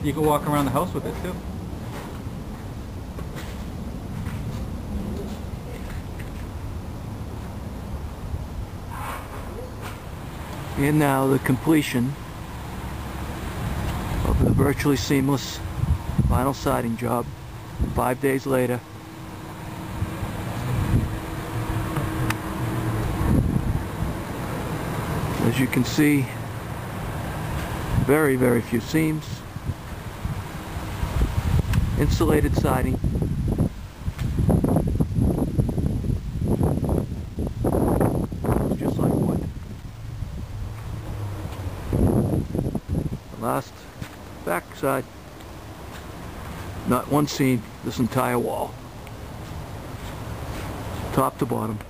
You can walk around the house with it too. And now the completion of the virtually seamless vinyl siding job 5 days later. As you can see, very, very few seams. Insulated siding. Just like wood. The last back side. Not one seam, this entire wall. Top to bottom.